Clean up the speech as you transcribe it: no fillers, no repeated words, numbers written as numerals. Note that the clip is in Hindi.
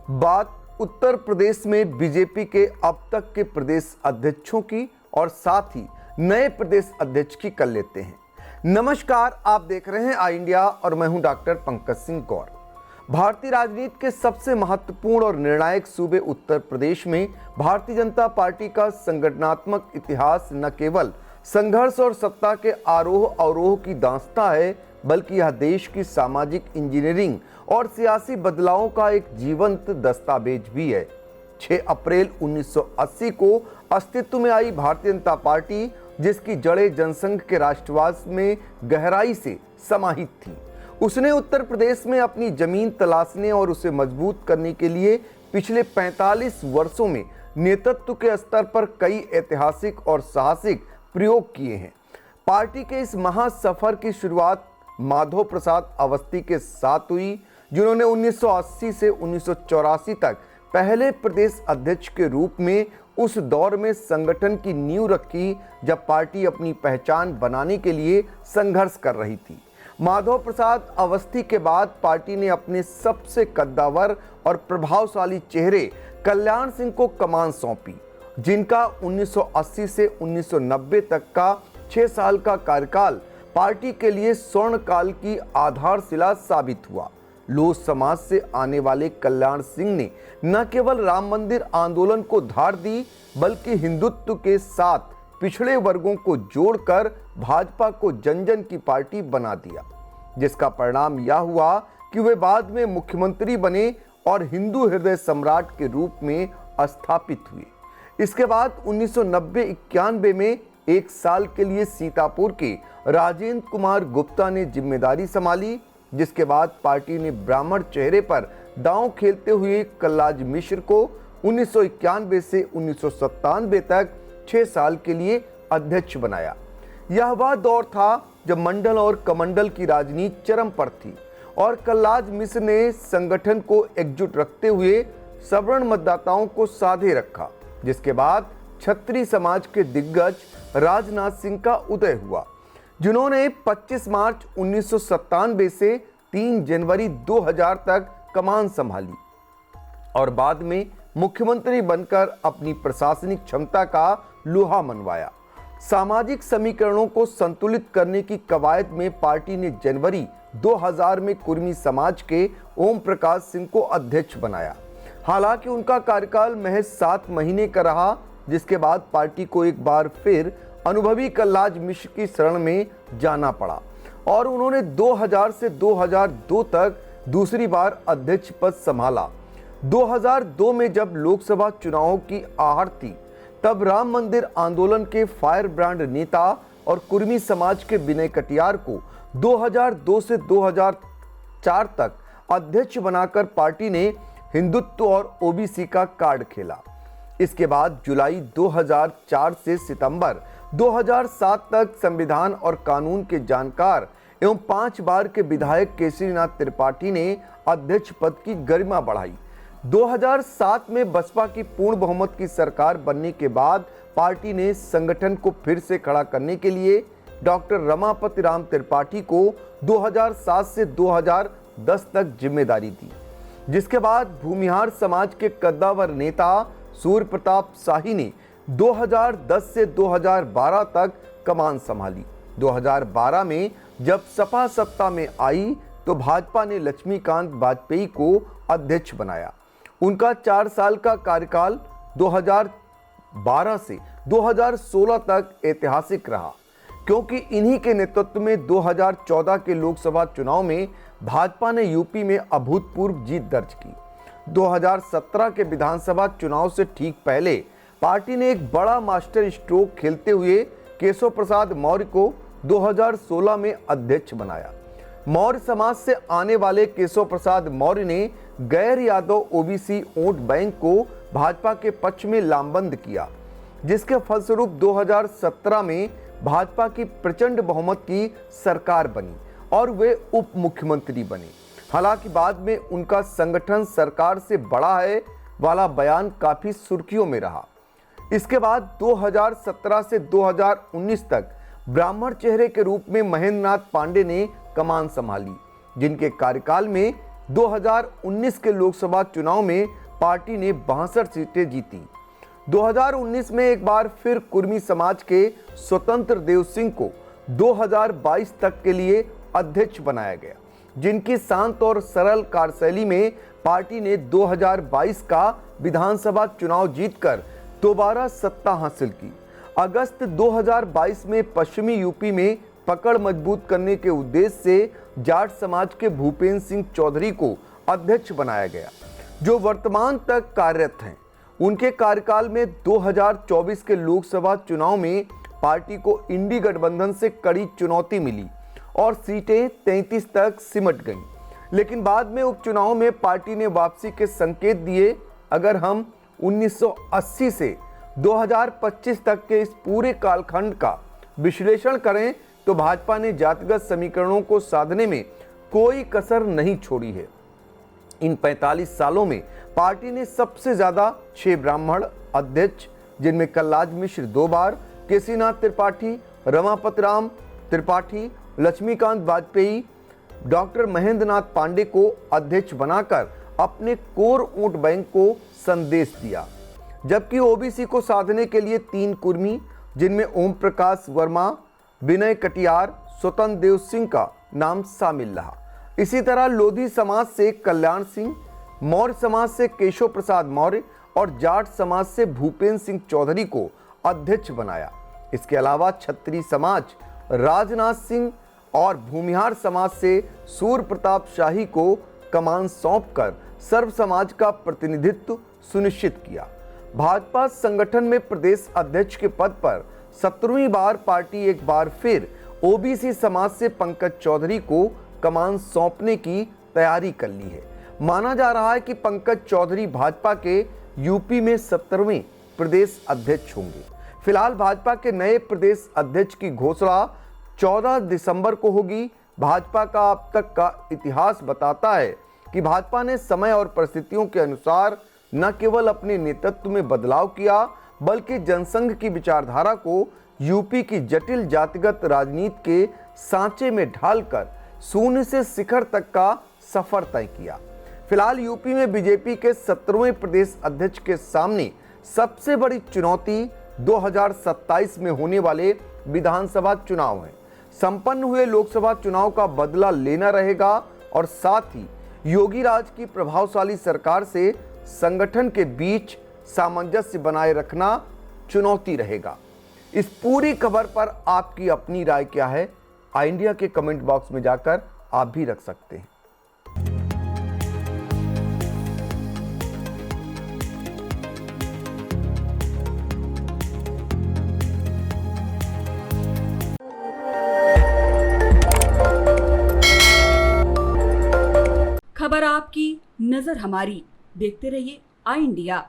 बात उत्तर प्रदेश में बीजेपी के अब तक के प्रदेश अध्यक्षों की और साथ ही नए प्रदेश अध्यक्ष की कर लेते हैं। नमस्कार, आप देख रहे हैं आई इंडिया और मैं हूं डॉक्टर पंकज सिंह गौर। भारतीय राजनीति के सबसे महत्वपूर्ण और निर्णायक सूबे उत्तर प्रदेश में भारतीय जनता पार्टी का संगठनात्मक इतिहास न केवल संघर्ष और सत्ता के आरोह अवरोह की दास्तां है, बल्कि यह देश की सामाजिक इंजीनियरिंग और सियासी बदलावों का एक जीवंत दस्तावेज भी है। 6 अप्रैल 1980 को अस्तित्व में आई भारतीय जनता पार्टी, जिसकी जड़ें जनसंघ के राष्ट्रवाद में गहराई से समाहित थी, उसने उत्तर प्रदेश में अपनी जमीन तलाशने और उसे मजबूत करने के लिए पिछले 45 वर्षों में नेतृत्व के स्तर पर कई ऐतिहासिक और साहसिक प्रयोग किए हैं। पार्टी के इस महासफर की शुरुआत माधव प्रसाद अवस्थी के साथ हुई, जिन्होंने 1980 से 1984 तक पहले प्रदेश अध्यक्ष के रूप में उस दौर में संगठन की नींव रखी जब पार्टी अपनी पहचान बनाने के लिए संघर्ष कर रही थी। माधव प्रसाद अवस्थी के बाद पार्टी ने अपने सबसे कद्दावर और प्रभावशाली चेहरे कल्याण सिंह को कमान सौंपी, जिनका 1980 से 1990 तक का 6 साल का कार्यकाल पार्टी के लिए स्वर्ण काल की आधारशिला साबित हुआ। लोह समाज से आने वाले कल्याण सिंह ने न केवल राम मंदिर आंदोलन को धार दी, बल्कि हिंदुत्व के साथ पिछड़े वर्गों को जोड़कर भाजपा को जन जन की पार्टी बना दिया, जिसका परिणाम यह हुआ कि वे बाद में मुख्यमंत्री बने और हिंदू हृदय सम्राट के रूप में स्थापित हुए। इसके बाद 1990-91 में 1 साल के लिए सीतापुर के राजेंद्र कुमार गुप्ता ने जिम्मेदारी संभाली, जिसके बाद पार्टी ने ब्राह्मण चेहरे पर दांव खेलते हुए कल्लाज मिश्र को 1991 से 1997 तक 6 साल के लिए अध्यक्ष बनाया। यह वह दौर था जब मंडल और कमंडल की राजनीति चरम पर थी और कल्लाज मिश्र ने संगठन को एकजुट रखते हुए सवर्ण मतदाताओं को साधे रखा, जिसके बाद क्षत्रिय समाज के दिग्गज राजनाथ सिंह का उदय हुआ, जिन्होंने 25 मार्च 1997 से 3 जनवरी 2000 तक कमान संभाली और बाद में मुख्यमंत्री बनकर अपनी प्रशासनिक क्षमता का लोहा मनवाया। सामाजिक समीकरणों को संतुलित करने की कवायद में पार्टी ने जनवरी 2000 में कुर्मी समाज के ओम प्रकाश सिंह को अध्यक्ष बनाया। हालांकि उनका कार्यकाल महज 7 महीने का रहा, जिसके बाद पार्टी को एक बार फिर अनुभवी कल्लाज मिश्र की शरण में जाना पड़ा और उन्होंने 2000 से 2002 तक दूसरी बार अध्यक्ष पद संभाला। 2002 में जब लोकसभा चुनावों की आहट थी, तब राम मंदिर आंदोलन के फायर ब्रांड नेता और कुर्मी समाज के विनय कटियार को 2002 से 2004 तक अध्यक्ष बनाकर पार्टी ने हिंदुत्व और ओबीसी का कार्ड खेला। इसके बाद जुलाई 2004 से सितंबर 2007 तक संविधान और कानून के जानकार एवं 5 बार के विधायक केसरीनाथ त्रिपाठी ने अध्यक्ष पद की गरिमा बढ़ाई। 2007 में बसपा की पूर्ण बहुमत की सरकार बनने के बाद पार्टी ने संगठन को फिर से खड़ा करने के लिए डॉक्टर रमापति राम त्रिपाठी को 2007 से 2010 तक जिम्मेदारी दी, जिसके बाद भूमिहार समाज के कद्दावर नेता सूर्य प्रताप शाही ने 2010 से 2012 तक कमान संभाली। 2012 में जब सपा सत्ता में आई तो भाजपा ने लक्ष्मीकांत वाजपेयी को अध्यक्ष बनाया। उनका 4 साल का कार्यकाल 2012 से 2016 तक ऐतिहासिक रहा, क्योंकि इन्हीं के नेतृत्व में 2014 के लोकसभा चुनाव में भाजपा ने यूपी में अभूतपूर्व जीत दर्ज की। 2017 के विधानसभा चुनाव से ठीक पहले पार्टी ने एक बड़ा मास्टर स्ट्रोक खेलते हुए केशव प्रसाद मौर्य को 2016 में अध्यक्ष बनाया। मौर्य समाज से आने वाले केशव प्रसाद मौर्य ने गैर यादव ओबीसी वोट बैंक को भाजपा के पक्ष में लामबंद किया, जिसके फलस्वरूप 2017 में भाजपा की प्रचंड बहुमत की सरकार बनी और वे उप मुख्यमंत्री बने। हालांकि बाद में उनका संगठन सरकार से बड़ा है वाला बयान काफी सुर्खियों में रहा। इसके बाद 2017 से 2019 तक ब्राह्मण चेहरे के रूप में महेंद्र नाथ पांडे ने कमान संभाली, जिनके कार्यकाल में 2019 के लोकसभा चुनाव में पार्टी ने 62 सीटें जीती। 2019 में एक बार फिर कुर्मी समाज के स्वतंत्र देव सिंह को 2022 तक के लिए अध्यक्ष बनाया गया, जिनकी शांत और सरल कार्यशैली में पार्टी ने 2022 का विधानसभा चुनाव जीतकर दोबारा सत्ता हासिल की। अगस्त 2022 में पश्चिमी यूपी में पकड़ मजबूत करने के उद्देश्य से जाट समाज के भूपेंद्र सिंह चौधरी को अध्यक्ष बनाया गया, जो वर्तमान तक कार्यरत हैं। उनके कार्यकाल में 2024 के लोकसभा चुनाव में पार्टी को इंडी गठबंधन से कड़ी चुनौती मिली और सीटें 33 तक सिमट गईं। लेकिन बाद में उपचुनाव में पार्टी ने वापसी के संकेत दिए। अगर हम 1980 से 2025 तक के इस पूरे कालखंड का विश्लेषण करें तो भाजपा ने जातिगत समीकरणों को साधने में कोई कसर नहीं छोड़ी है। इन 45 सालों में पार्टी ने सबसे ज्यादा 6 ब्राह्मण अध्यक्ष, जिनमें कल्लाज मिश्र 2 बार, केसीनाथ त्रिपाठी, रमापत राम त्रिपाठी, लक्ष्मीकांत वाजपेयी, डॉक्टर महेंद्र नाथ पांडे को अध्यक्ष बनाकर अपने कोर वोट बैंक को संदेश दिया। जबकि ओबीसी को साधने के लिए 3 कुर्मी, जिनमें ओम प्रकाश वर्मा, विनय कटियार, स्वतंत्र देव सिंह का नाम शामिल रहा। इसी तरह लोधी समाज से कल्याण सिंह, मौर्य समाज से केशव प्रसाद मौर्य और जाट समाज से भूपेंद्र सिंह चौधरी को अध्यक्ष बनाया। इसके अलावा क्षत्रिय समाज राजनाथ सिंह और भूमिहार समाज से सूर्य प्रताप शाही को कमान सौंपकर सर्व समाज का प्रतिनिधित्व सुनिश्चित किया। भाजपा संगठन में प्रदेश अध्यक्ष के पद पर 17वीं बार पार्टी एक बार फिर ओबीसी समाज से पंकज चौधरी को कमान सौंपने की तैयारी कर ली है। माना जा रहा है कि पंकज चौधरी भाजपा के यूपी में 17वें प्रदेश अध्यक्ष होंगे। फिलहाल भाजपा के नए प्रदेश अध्यक्ष की घोषणा 14 दिसंबर को होगी। भाजपा का अब तक का इतिहास बताता है कि भाजपा ने समय और परिस्थितियों के अनुसार न केवल अपने नेतृत्व में बदलाव किया, बल्कि जनसंघ की विचारधारा को यूपी की जटिल जातिगत राजनीति के सांचे में ढालकर शून्य से शिखर तक का सफर तय किया। फिलहाल यूपी में बीजेपी के 17वें प्रदेश अध्यक्ष के सामने सबसे बड़ी चुनौती 2027 में होने वाले विधानसभा चुनाव है। संपन्न हुए लोकसभा चुनाव का बदला लेना रहेगा और साथ ही योगी राज की प्रभावशाली सरकार से संगठन के बीच सामंजस्य बनाए रखना चुनौती रहेगा। इस पूरी खबर पर आपकी अपनी राय क्या है? आई इंडिया के कमेंट बॉक्स में जाकर आप भी रख सकते हैं। खबर आपकी, नजर हमारी। देखते रहिए आई इंडिया।